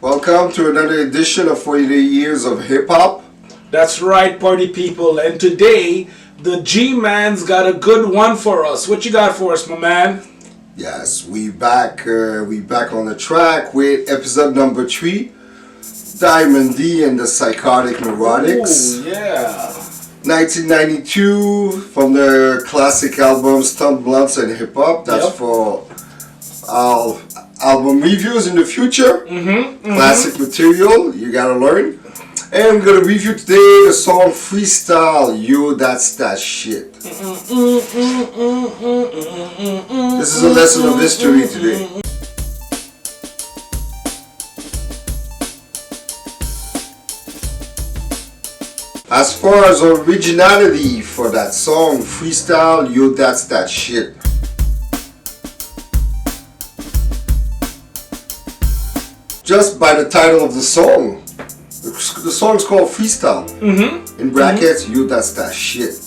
Welcome to another edition of 48 Years of Hip Hop. That's right, party people. And today, the G-Man's got a good one for us. What you got for us, my man? Yes, we back on the track with episode number 3, Diamond D and the Psychotic Neurotics. Ooh, yeah. 1992 from their classic album Stunt Blunts and Hip Hop. That's for our album reviews in the future. Classic material, you gotta learn. And we're gonna review today the song Freestyle, Yo, That's That Shit. This is a lesson of history today. As far as originality for that song, Freestyle, Yo, That's That Shit. Just by the title of the song. The song's called Freestyle. In brackets, Yo, That's That Shit.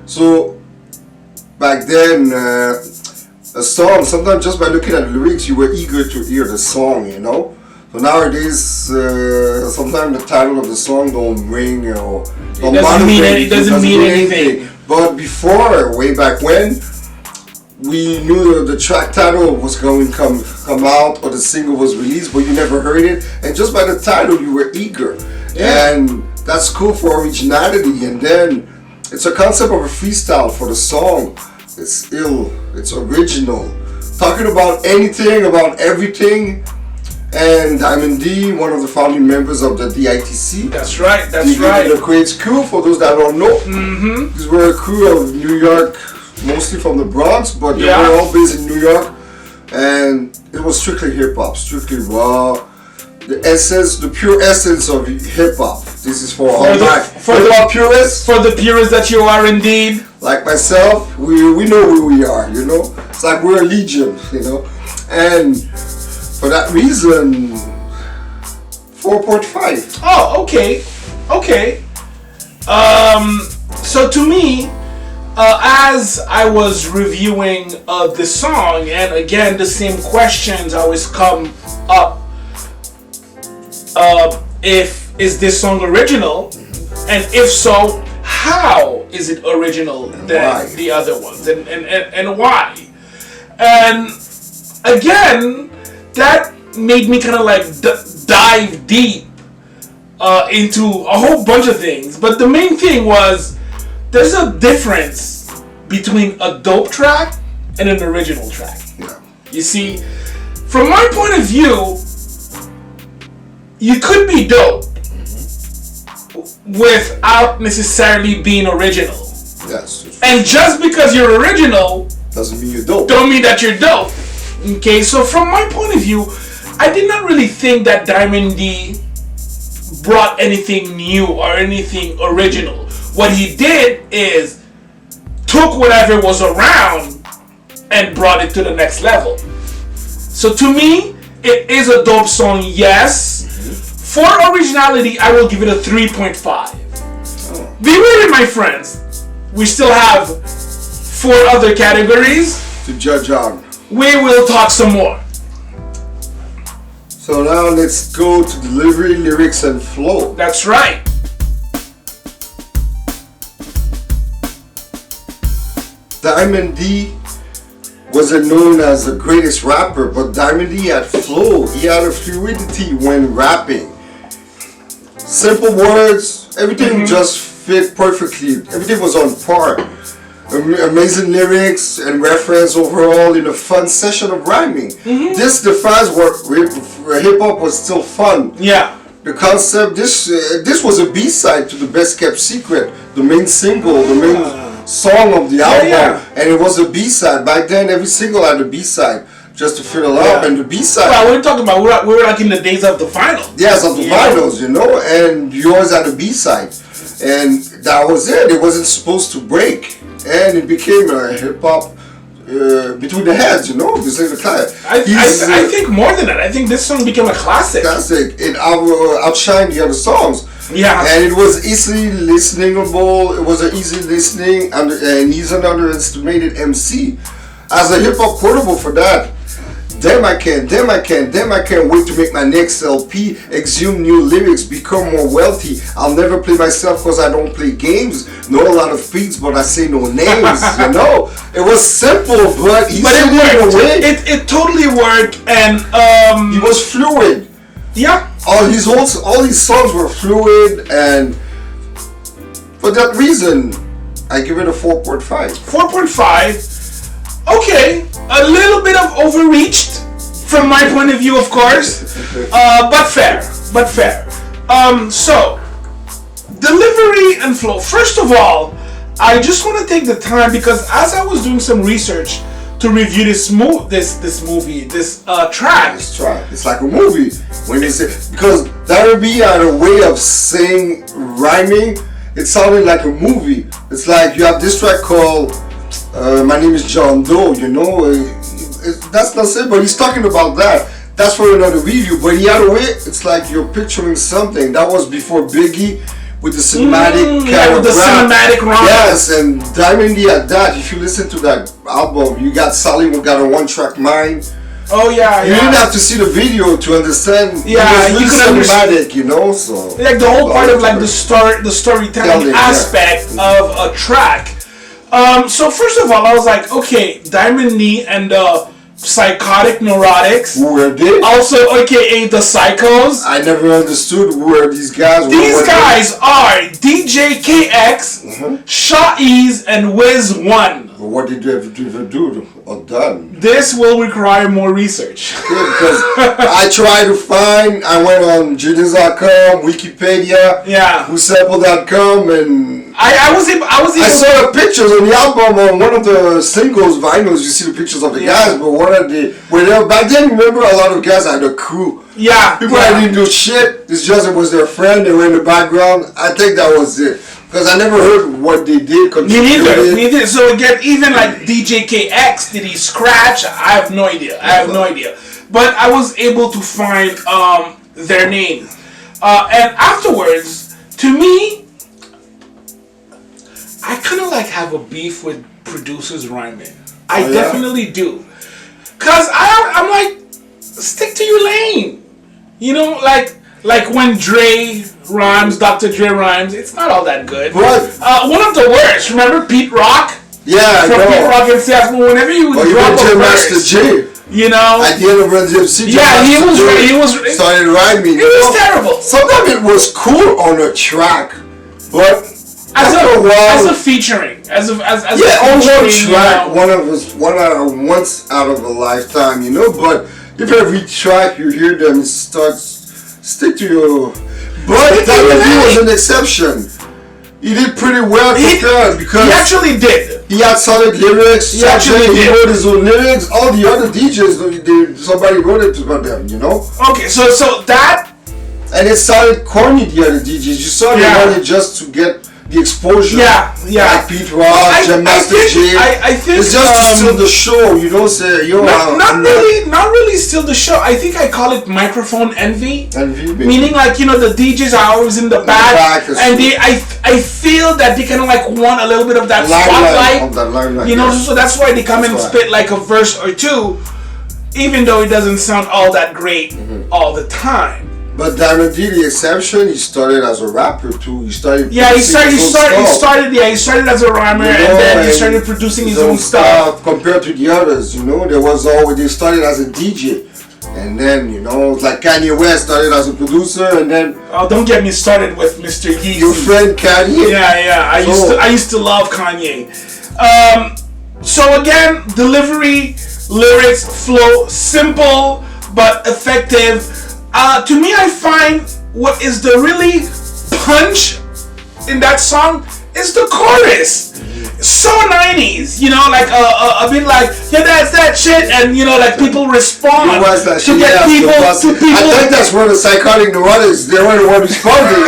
So, back then, a song, sometimes just by looking at the lyrics, you were eager to hear the song, you know? So nowadays, sometimes the title of the song don't ring or don't it doesn't mean anything. But before, way back when, we knew the track title was going to come out or the single was released, but you never heard it. And just by the title, you were eager. Yeah. And that's cool for originality. And then it's a concept of a freestyle for the song. It's ill. It's original. Talking about anything, about everything. And Diamond D, one of the founding members of the D.I.T.C. That's right. The Queen's crew, for those that don't know. These were a crew of New York, mostly from the Bronx, but they were all based in New York, and it was strictly hip-hop, strictly raw, the pure essence of hip-hop. This is for all the purists. For the purists that you are indeed. Like myself, we know who we are, you know? It's like we're a legion, you know? And for that reason, 4.5. Oh, okay. So to me, as I was reviewing the song, and again, the same questions always come up. Is this song original? And if so, how is it original than the other ones? And why? And again, that made me kind of like dive deep into a whole bunch of things. But the main thing was, there's a difference between a dope track and an original track. Yeah. You see, from my point of view, you could be dope without necessarily being original. Yes. And just because you're original doesn't mean you're dope. Don't mean that you're dope. Okay, so from my point of view, I did not really think that Diamond D brought anything new or anything original. What he did is took whatever was around and brought it to the next level. So to me, it is a dope song, yes. For originality, I will give it a 3.5. Be ready, my friends. We still have 4 other categories to judge on. We will talk some more. So now let's go to delivery, lyrics, and flow. That's right. Diamond D wasn't known as the greatest rapper, but Diamond D had flow. He had a fluidity when rapping. Simple words, everything just fit perfectly. Everything was on par. Amazing lyrics and reference overall in a fun session of rhyming. This defines what hip hop was still fun. Yeah. The concept, this was a B-side to the Best Kept Secret, the main single, the main song of the album, and it was a B-side. Back then, every single had a B-side just to fill it up, and the B-side. Well, we're talking about we were like in the days of the vinyl. Yes, of the vinyls, you know, and yours had a B-side, and that was it. It wasn't supposed to break, and it became a hip hop between the heads, you know. I think more than that. I think this song became a classic. Classic. It outshined the other songs. Yeah. And it was easily listenable. It was an easy listening and he's an underestimated MC. As a hip hop quotable for that, Damn I can't wait to make my next LP, exhume new lyrics, become more wealthy. I'll never play myself cause I don't play games. Know a lot of feats but I say no names, you know? It was simple but he said it worked. Away. It totally worked and he was fluid. Yeah. All his songs were fluid, and for that reason I give it a 4.5. 4.5. Okay, a little bit of overreached from my point of view, of course, but fair. So delivery and flow. First of all, I just want to take the time because as I was doing some research to review this track. It's like a movie when they say, because D.I.T.C had a way of saying rhyming. It sounded like a movie. It's like you have this track called My Name is John Doe, you know. That's not it, but he's talking about that. That's for another review. But he had a way, it's like you're picturing something. That was before Biggie with the cinematic cinematic rhyme. Yes, and D.I.T.C had that. If you listen to that album, you got Sally who got a one-track mind. Oh yeah, you didn't have to see the video to understand. Yeah, you could cinematic, you know. So like the whole part of like the storytelling aspect of a track. So first of all, I was like, okay, D.I.T.C and Psychotic Neurotics. Who were they? Also, AKA the Psychos. I never understood who were these guys. These guys are DJ KX, Shaw Ease, and Wiz One. What did you ever do or done? This will require more research. Yeah, because I tried to find. I went on Genius.com, Wikipedia, WhoSample.com, and I saw the pictures on the album on one of the singles vinyls. You see the pictures of the guys, but what are they? Back then, remember a lot of guys had a crew. Yeah, people that didn't do shit. This just was their friend. They were in the background. I think that was it. Because I never heard what they did. Me neither. So again, even like DJ KX, did he scratch? I have no idea. But I was able to find their names. And afterwards, to me, I kind of like have a beef with producers rhyming. I definitely do. Because I'm like, stick to your lane. You know, like when Dre rhymes, Dr. Dre rhymes, it's not all that good. What? One of the worst. Remember Pete Rock? Yeah, from Pete Rock and Seattle. Whenever you would drop a verse, Master J. You know, at the end of Run DMC, he was started rhyming. It was terrible. Sometimes it was cool on a track, but as a featuring, as on one track, once out of a lifetime, you know. But if every track you hear them, it starts. Stick to your. But D.I.T.C was an exception. He did pretty well because he actually did. He had solid lyrics. He wrote his own lyrics. All the other DJs, somebody wrote it for them, you know. Okay, so that. And it sounded corny. The other DJs, you saw they wanted just to get the exposure. Like Pete Rock, Master J. I think it's just to steal the show. You don't say not really steal the show. I think I call it microphone envy. Meaning like, you know, the DJs are always in the back and I feel that they kind of like want a little bit of that spotlight. You know, so that's why they come and spit like a verse or two, even though it doesn't sound all that great all the time. But D.I.T.C did the exception. He started as a rapper too. He started as a rhymer, and then he started producing his own stuff. Compared to the others, you know, they started as a DJ, and then you know, like Kanye West started as a producer, and then don't get me started with Mr. Yeezy. Your friend Kanye. I used to love Kanye. So again, delivery, lyrics, flow, simple but effective. To me, I find what is the really punch in that song is the chorus. So 90s, you know, like a bit like, that's that shit, and you know, like people respond to get people. I think that's where the Psychotic Neurotics, they were the one responding.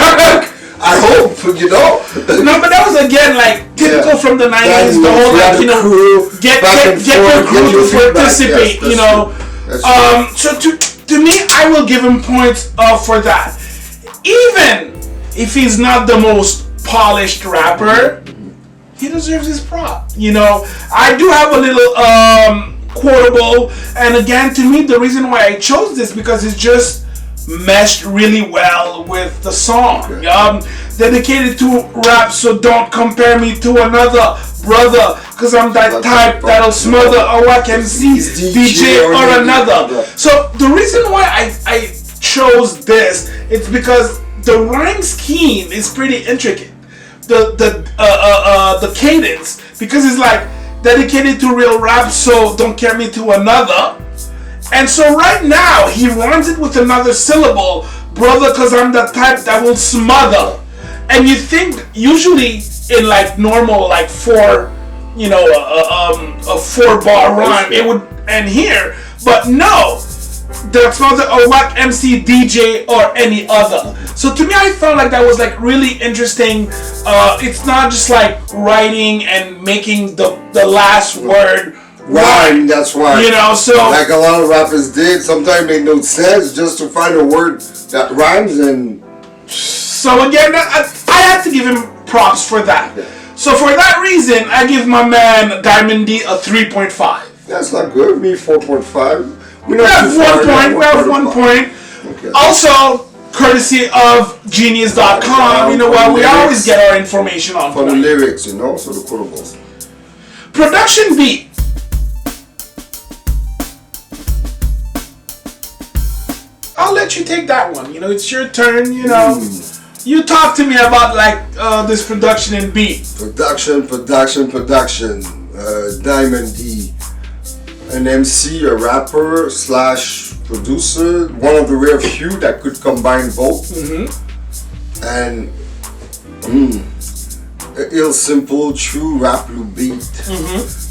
I hope, you know. No, but that was again like typical from the 90s. The whole like, you know, get your crew to participate, you know. So to me, I will give him points for that. Even if he's not the most polished rapper, he deserves his prop. You know, I do have a little quotable. And again, to me, the reason why I chose this because it's just meshed really well with the song. Dedicated to rap, so don't compare me to another brother, cause I'm that type that'll smother a whack MC, DJ or another. So the reason why I chose this, it's because the rhyme scheme is pretty intricate. The cadence, because it's like dedicated to real rap, so don't compare me to another. And so right now he rhymes it with another syllable, brother, cause I'm the type that will smother. And you think usually in like normal like four, a 4-bar rhyme it would end here, but no, that's not a whack MC, DJ or any other. So to me, I felt like that was like really interesting. It's not just like writing and making the last word rhyme. That's why, so like a lot of rappers did, sometimes make no sense just to find a word that rhymes. And so again, I had to give him props for that. So for that reason, I give my man Diamond D a 3.5. That's not good. Me 4.5. We have 1 point. We have 1 point. Okay. Also, courtesy of Genius.com. You know what? We always get our information on for the lyrics, so the quotables. Production beat. I'll let you take that one. It's your turn. You talk to me about this production and beat. Production. Diamond D, an MC, a rapper / producer, one of the rare few that could combine both. And an ill, simple, true rap loop beat.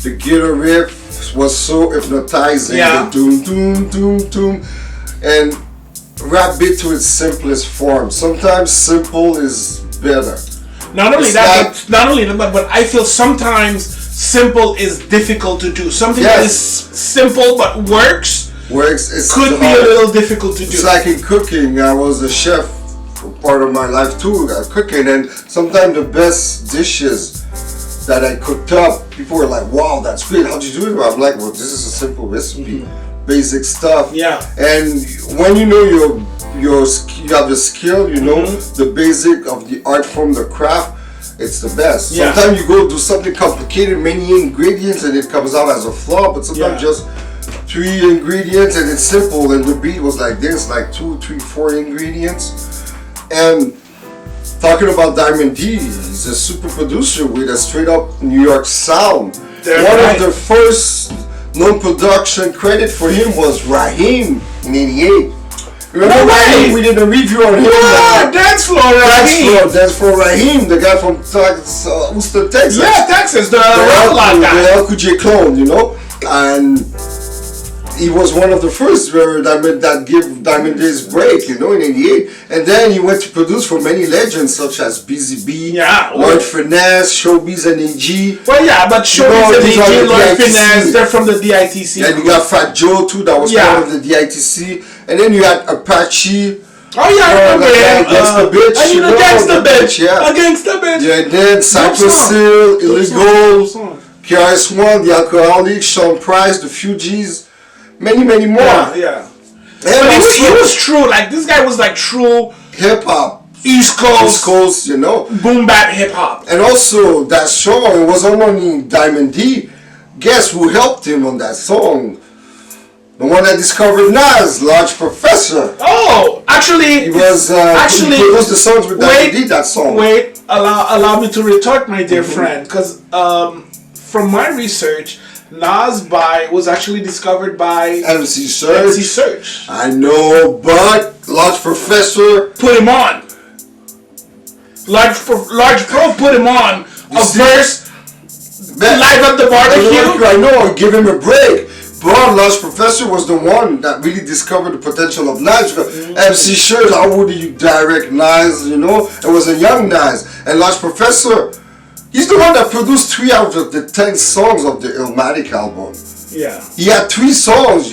The guitar riff was so hypnotizing. The doom, doom, doom, doom, and rap beat to its simplest form. Sometimes simple is better. Not only that, but I feel sometimes simple is difficult to do. Something that is simple but works could be a little difficult to do. It's like in cooking. I was a chef for part of my life too, cooking, and sometimes the best dishes that I cooked up, people were like, "Wow, that's great. How'd you do it?" I'm like, "Well, this is a simple recipe." Basic stuff. And when you have the skill, the basic of the art form, the craft, it's the best. Sometimes you go do something complicated, many ingredients, and it comes out as a flaw, but sometimes just 3 ingredients and it's simple, and the beat was like this, like 2, 3, 4 ingredients. And talking about Diamond D, he's a super producer with a straight up New York sound. One of the first non-production credit for him was Raheem in '88. Remember Raheem? We did a review on him. Dance Floor Raheem. Dance Floor Raheem, the guy from Houston, Texas. Yeah, Texas, the LQJ clone, and he was one of the first that gave Diamond D's break, in '88. And then he went to produce for many legends such as BZB, Lord Finesse, Showbiz, and AG. Well, but Showbiz and AG, Lord Finesse, they're from the D.I.T.C. And you got Fat Joe too, that was part of the D.I.T.C. And then you had Apache. I remember him. Against the Bitch. Against the Bitch. Yeah, and then Cypress Hill, Illegal, KRS-One, The Alcoholics, Sean Price, The Fugees. Many more. But he was true. Like, this guy was like true hip hop. East Coast, boom bap hip hop. And also that song, it wasn't only Diamond D. Guess who helped him on that song? The one that discovered Nas, Large Professor. Oh, actually, he was he produced the songs with Diamond D. That song. Wait, allow me to retort, my dear friend, because from my research, Nas was actually discovered by MC Serch. I know, but Large Professor put him on. Large Pro put him on a verse live at the barbecue. I know, give him a break. But Large Professor was the one that really discovered the potential of Nas. MC Serch, how would you direct Nas? It was a young Nas, and Large Professor. He's the one that produced 3 out of the 10 songs of the Illmatic album. Yeah. He had 3 songs,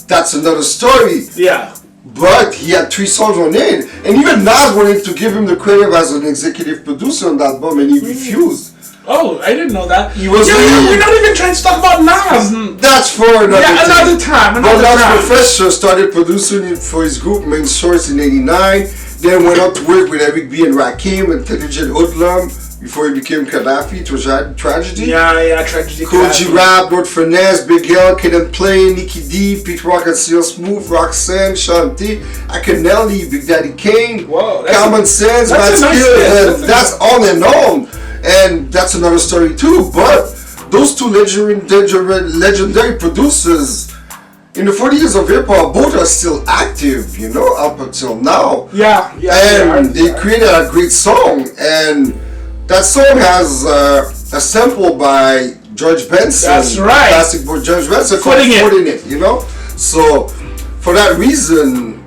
That's another story. Yeah. But he had 3 songs on it. And even Nas wanted to give him the credit as an executive producer on that album, and he refused. Oh, I didn't know that. He was we're not even trying to talk about Nas. That's for another time. But Nas Professor started producing it for his group Main Source in '89. Then went on to work with Eric B and Rakim, Intelligent Hoodlum, before he became Gaddafi. It was Tragedy. Yeah, Tragedy. Cool G Rap, Lord Finesse, Big L, Kid and Play, Nicky D, Pete Rock and Seal Smooth, Roxanne, Shanti, Akinelli, Big Daddy Kane, Common Sense, Mad Skill, and that's on and on. And that's another story too. But those two legendary producers in the 40 years of hip hop, both are still active, you know, up until now. Yeah. And they created a great song, and that song has a sample by George Benson. That's right. Classic boy George Benson called Footing It, you know. So for that reason,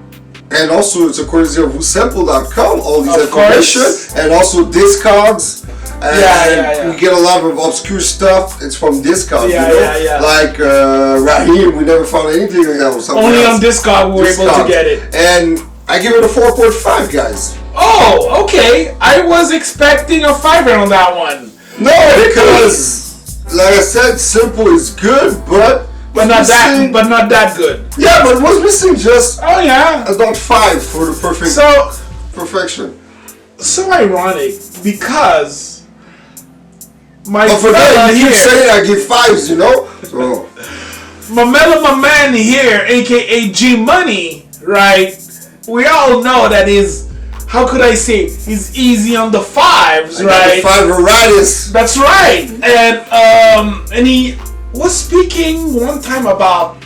and also it's a courtesy of whosample.com, all these information, and also Discogs. And we get a lot of obscure stuff. It's from Discogs, you know? Like Raheem, we never found anything like that. Only on Discog we were able to get it. And I give it a 4.5, guys. Oh, okay. I was expecting a 5 on that one. No, because like I said, Simple is good, but not that good. Yeah, but what's missing just about 5 for the perfection. So ironic because my fella here saying I give 5s, you know. So my man here, aka G Money, right? We all know that is, how could I say, he's easy on the 5s, right? 5 varieties. That's right. And he was speaking one time about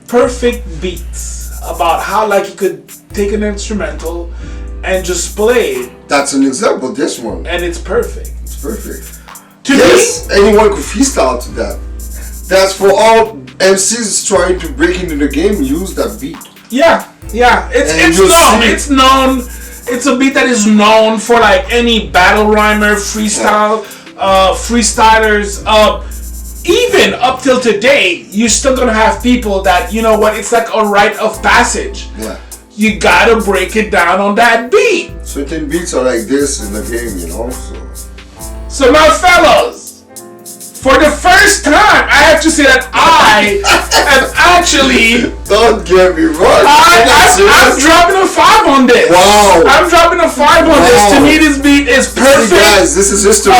perfect beats, about how like he could take an instrumental and just play it. That's an example, this one. And it's perfect. It's perfect. Yes, anyone could freestyle to that. That's for all MCs trying to break into the game, use that beat. Yeah. It's known. It's a beat that is known for like any battle rhymer, freestylers. Even up till today, you're still gonna have people that, you know what, it's like a rite of passage. Yeah. You gotta break it down on that beat. Certain beats are like this in the game, you know. So now, fellas, for the first time, I have to say that I am actually... Don't get me wrong. I'm dropping a 5 on this. Wow. I'm dropping a 5 on this. To me, this beat is perfect. See, guys, this is history.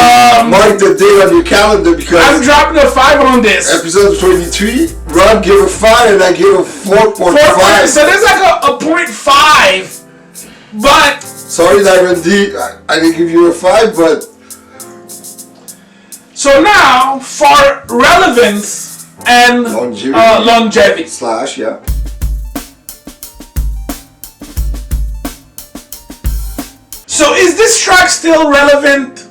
Mark the date on your calendar because... I'm dropping a 5 on this. Episode 23, Rob gave a 5 and I gave a 4.5. So there's like a 0.5, but... Sorry, Diamond D, I didn't give you a 5, but... So now, for relevance and longevity. Slash, yeah. So is this track still relevant?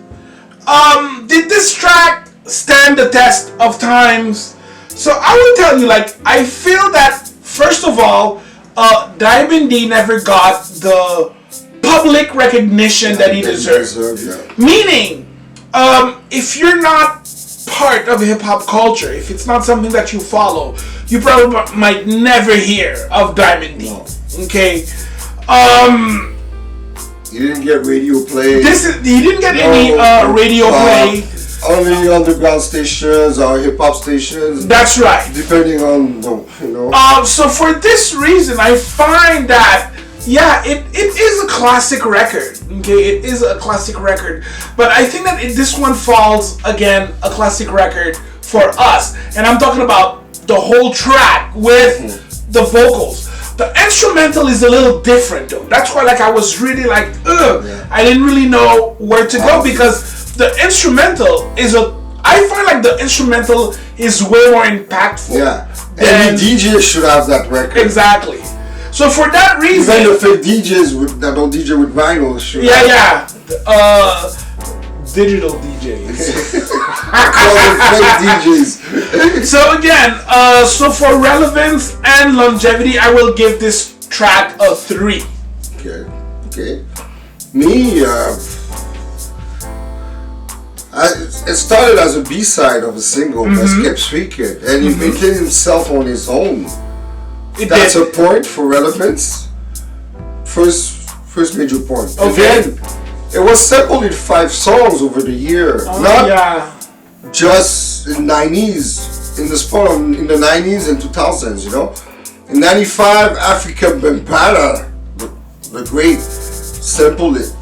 Did this track stand the test of times? So I will tell you, like, I feel that, first of all, Diamond D never got the public recognition that he deserved. Meaning, if you're not part of hip-hop culture, if it's not something that you follow, you probably might never hear of Diamond D. No. Okay? You didn't get radio play. He didn't get any radio play. Only underground stations or hip-hop stations. That's right. Depending on the, you know. So for this reason, I find that it is a classic record. Okay, it is a classic record. But I think that this one falls, again, a classic record for us. And I'm talking about the whole track with the vocals. The instrumental is a little different though. That's why like I was really like, I didn't really know where to go because the instrumental is I find like the instrumental is way more impactful. Yeah. Any DJ should have that record. Exactly. So for that reason, even the fake DJs that don't DJ with vinyl should. Digital DJs. I call them fake DJs. So again, so for relevance and longevity, I will give this track a 3. Okay. Me, it started as a B-side of a single, Best Kept Secret, and he maintained himself on his own. That's a point for relevance. First major point. Okay. And then It was sampled in 5 songs over the year. Not just in 90s, in the spot in the 90s and 2000s, you know. In 95, Africa Bambaataa, the great, sampled it.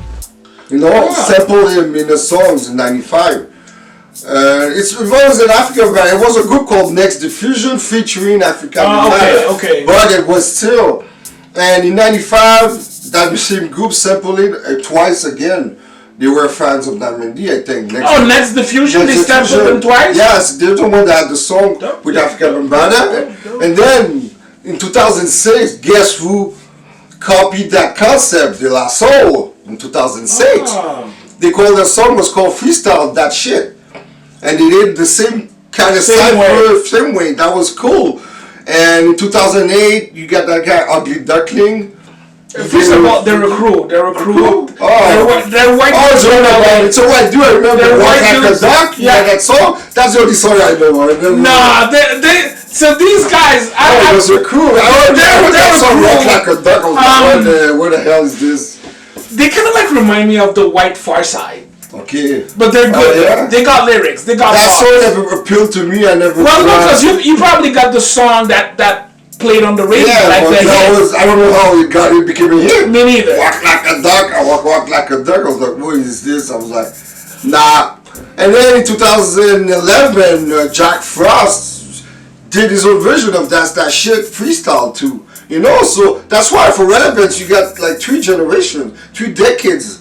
You know, sampled him in the songs in 95. It was an African band. It was a group called Next Diffusion featuring Africa Bambaataa. Okay. But it was still. And in 95, that same group sampled it twice again. They were fans of Diamond D, I think. Next Diffusion, they sampled them twice? Yes, they're the one that had the song with Africa Bambaataa. And then in 2006, guess who copied that concept, De La Soul, in 2006? They called the song was called Freestyle, that shit. And they did the same kind of same way. That was cool. And in 2008, you got that guy, Ugly Duckling. First of all, they're a crew. They're white. It's a white dude. I remember Walk Like a Duck. Yeah, that song. That's the only song I know. Nah, so these guys. It was a crew. They were Walk Like a Duck. I was like, where the hell is this? They kind of like remind me of the White Far Side. Okay. But they're good. They got lyrics. They got. That song never appealed to me. I never. Well, no, because you probably got the song that played on the radio. Yeah, but I don't know how it became a hit. Me neither. Walk like a duck. I walk like a duck. I was like, what is this? I was like, nah. And then in 2011, Jack Frost did his own version of that shit Freestyle too. You know, so that's why for Relevance you got like 3 generations, 3 decades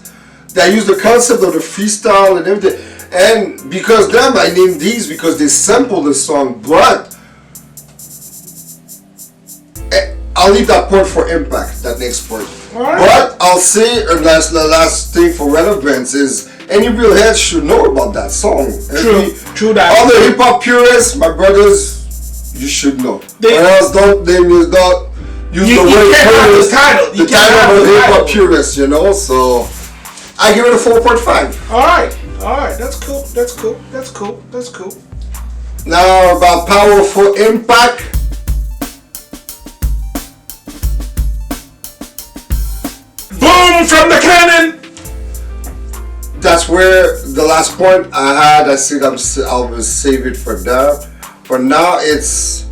that use the concept of the freestyle and everything. And because them, I named these because they sample the song, but I'll leave that part for Impact, that next part. Right. But I'll say the last thing for Relevance is any real head should know about that song. True that. All the hip hop purists, my brothers, you should know. Or else don't use the word purist. The title of hip hop purist, you know. So I give it a 4.5. All right, that's cool. Now about Powerful Impact. Boom from the cannon. That's where the last point I had. I said I'll save it for that. For now, it's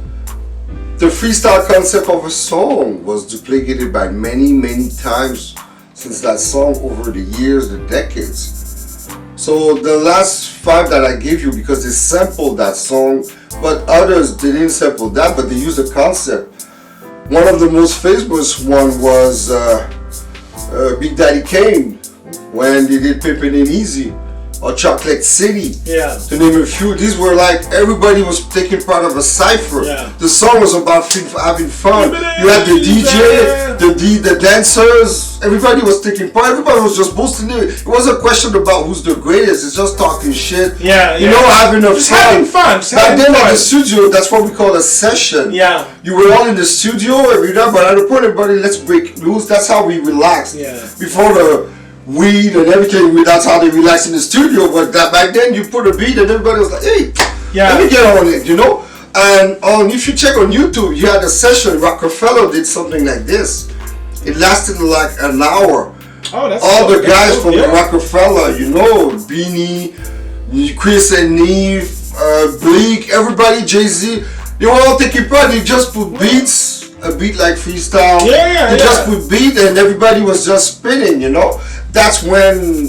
the freestyle concept of a song was duplicated by many times since that song over the years, the decades. So the last 5 that I gave you, because they sampled that song, but others didn't sample that, but they used the concept. One of the most famous one was Big Daddy Kane when they did Pimpin' Ain't Easy or Chocolate City, to name a few. These were like everybody was taking part of a cipher. The song was about having fun. You had the DJ, the dancers. Everybody was taking part. Everybody was just boasting it. It wasn't a question about who's the greatest. It's just talking shit. You know, having a just having fun. Back then at the studio, that's what we call a session. You were all in the studio every day, but at the point, everybody, let's break loose. That's how we relaxed. Before the weed and everything, that's how they relax in the studio. But back then, you put a beat and everybody was like, hey, let me get on it, you know. And if you check on YouTube, you had a session. Rockefeller did something like this. It lasted like an hour. All the guys from Rockefeller, you know, Beanie, Chris and Neve, Bleak, everybody, Jay-Z, they were all taking part. They just put beats, a beat like Freestyle. They just put beat and everybody was just spinning, you know. That's when,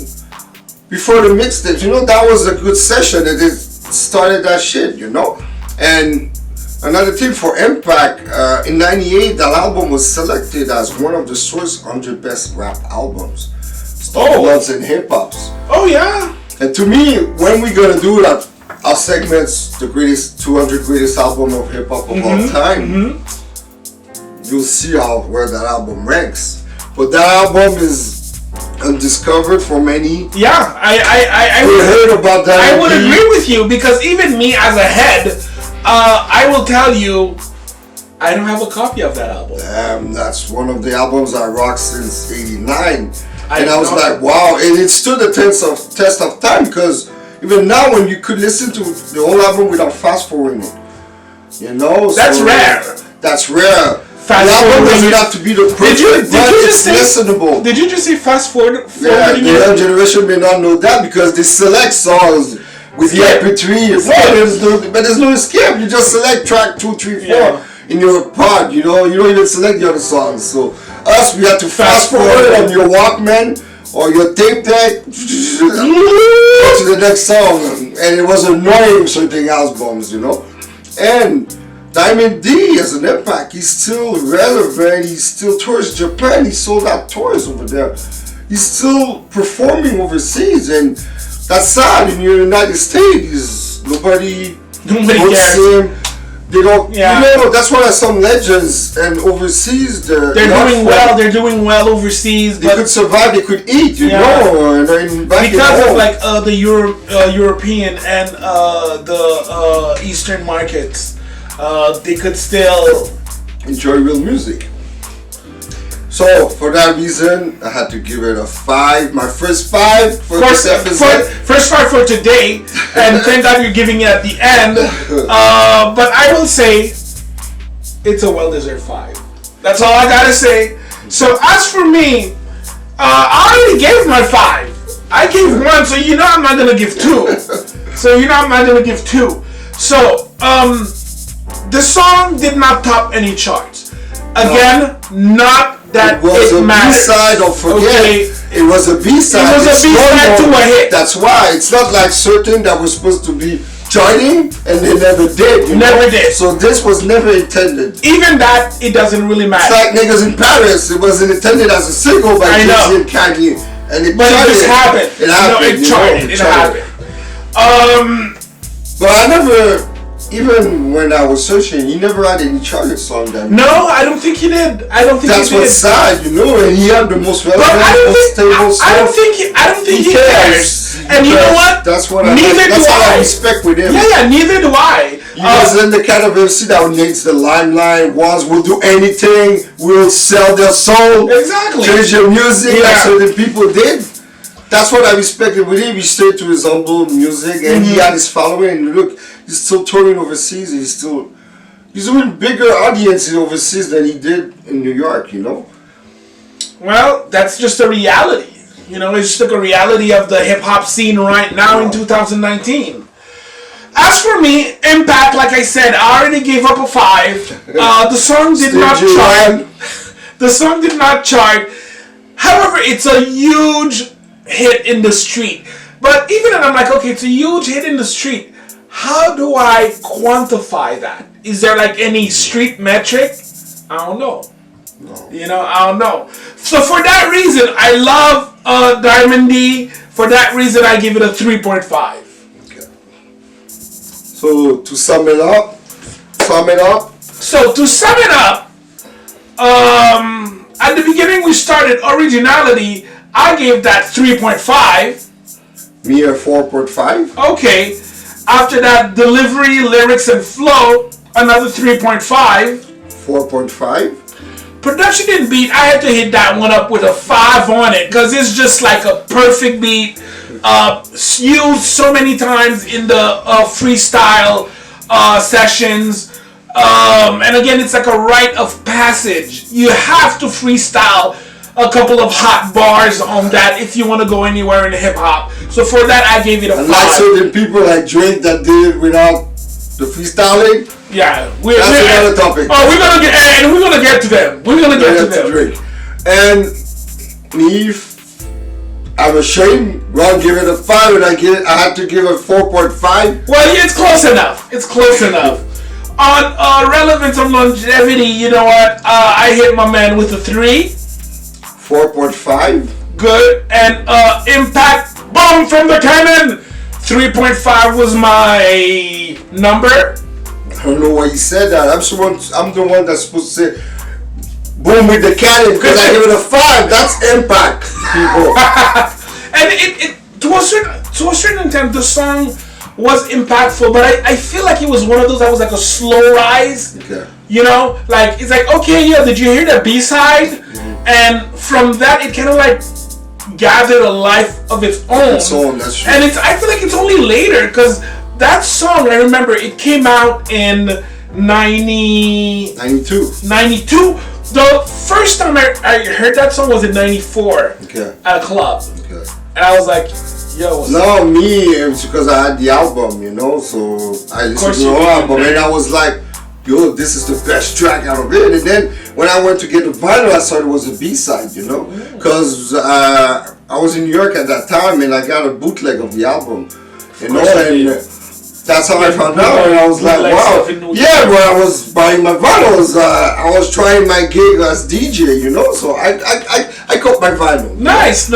before the mixtapes, you know, that was a good session and it started that shit, you know. And another thing for Impact, in '98, that album was selected as one of the Source 100 best rap albums. Bloods and hip hops. And to me, when we're gonna do that, our segments, the greatest 200 greatest album of hip hop of all time, you'll see where that album ranks. But that album is undiscovered for many. I heard about that. I would agree with you because even me as a head, I will tell you, I don't have a copy of that album. That's one of the albums I rocked since '89, and I was like, wow! And it stood the test of time because even now, when you could listen to the whole album without fast forwarding it, you know, that's rare. That's rare. album doesn't have to be the perfect, but it's listenable. Did you just say fast forward? Yeah, the young generation may not know that because they select songs with the MP3, but there's no escape. You just select track 2, 3, 4 in your pod. You don't even select the other songs. So us, we have to fast forward on your Walkman or your tape deck to the next song, and it was annoying certain albums, And Diamond D has an impact. He's still relevant. He still tours Japan. He sold out tours over there. He's still performing overseas, and that's sad. In the United States, nobody cares him. They don't. That's why some legends and overseas they're doing well. They're doing well overseas. They could survive. They could eat. And then because of like the European and the Eastern markets, they could still enjoy real music. So for that reason, I had to give it a 5. My first 5 for this episode. First 5 for today, and thank God you're giving it at the end. But I will say, it's a well-deserved 5. That's all I gotta say. So as for me, I already gave my 5. I gave 1, so I'm not gonna give 2. So the song did not top any charts. Again, not that it matters. B-side, don't forget. Okay. It was a B-side. It was a B-side to a hit. That's why. It's not like certain that was supposed to be charting and they never did. Never did. So this was never intended. Even that, it doesn't really matter. It's like Niggas in Paris. It wasn't intended as a single by Jay-Z and Kanye. And it happened. It happened. It charted. It happened. But I never... Even when I was searching, he never had any charted song that. No, I don't think he did. That's what's sad, and he had the most relevant, most stable song. I don't think he cares. And you know what? That's what Neither I respect with him. Yeah, neither do I. He wasn't the kind of MC that needs the limelight. Will do anything. Will sell their soul. Exactly. Change your music. Like certain people did. That's what I respected with him. He stayed to his humble music, and he had his following. And look, he's still touring overseas. He's doing bigger audiences overseas than he did in New York. Well, that's just a reality. It's just like a reality of the hip hop scene right now in 2019. As for me, Impact, like I said, I already gave up a 5. The song did not chart. The song did not chart. However, it's a huge hit in the street. But even then, I'm like, okay, it's a huge hit in the street. How do I quantify that? Is there like any street metric? I don't know. No. I don't know. So for that reason, I love Diamond D. For that reason, I give it a 3.5. Okay. So to sum it up. So to sum it up, at the beginning we started Originality. I gave that 3.5. Me a 4.5. Okay. After that, Delivery, Lyrics, and Flow, another 3.5. 4.5. Production and beat, I had to hit that one up with a 5 on it because it's just like a perfect beat. Used so many times in the freestyle sessions. And again, it's like a rite of passage. You have to freestyle a couple of hot bars on that if you want to go anywhere in hip hop. So for that, I gave it a 5. Like certain people like Drake that did it without the freestyling. Yeah, that's another topic. Oh, we're gonna get to them. We're gonna get to them. Drake. And me, I'm ashamed. Ron gave it a 5, and I had to give it 4.5. Well, it's close enough. On relevance and longevity, you know what? I hit my man with a 3. 4.5. Good. And impact, boom from the cannon. 3.5 was my number. I don't know why you said that. I'm the one that's supposed to say boom with the cannon because I give it a 5. That's impact, people. And it to a certain extent, the song was impactful, but I feel like it was one of those that was like a slow rise. Okay. Like it's like, okay, yeah, did you hear the B-side? Mm-hmm. And from that, it kind of like gathered a life of its own. That's true. And I feel like it's only later because that song, I remember it came out in 92. 92. The first time I heard that song was in 94 at a club. Okay. And I was like, yo, no, me, it's because I had the album, you know, so I listened to the whole album and I was like, yo, this is the best track out of it. And then when I went to get the vinyl, I saw it was a B-side, you know, because I was in New York at that time and I got a bootleg of the album, you know, and that's how I found out. And I was like, wow. Yeah, when I was buying my vinyls, I was trying my gig as DJ, you know, so I got my vinyl. Nice.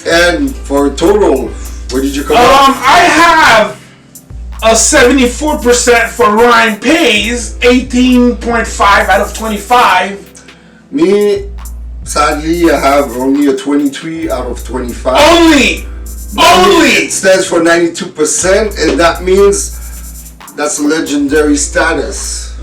And for a total, where did you come out? I have a 74% for Rhyme Pays, 18.5 out of 25. Me, sadly, I have only a 23 out of 25. Only! It stands for 92%, and that means that's a legendary status.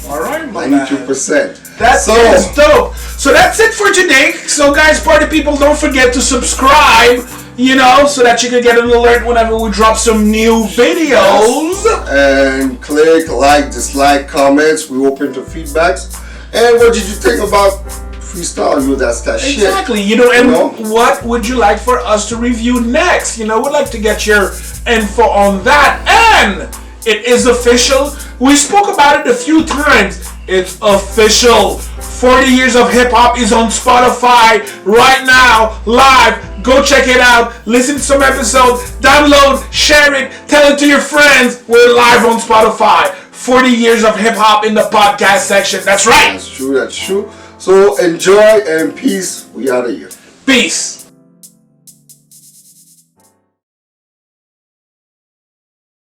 Alright, my 92%. That's dope. So that's it for today. So guys, party people, don't forget to subscribe, you know, so that you can get an alert whenever we drop some new videos. And click, like, dislike, comments. We're open to feedbacks. And what did you think about Freestyle? That's that shit. Exactly. You know, and what would you like for us to review next? You know, we'd like to get your info on that. And it is official. We spoke about it a few times. It's official. 40 Years of Hip Hop is on Spotify right now, live. Go check it out. Listen to some episodes. Download, share it, tell it to your friends. We're live on Spotify. 40 Years of Hip Hop in the podcast section. That's right. That's true. So enjoy and peace. We out of here. Peace.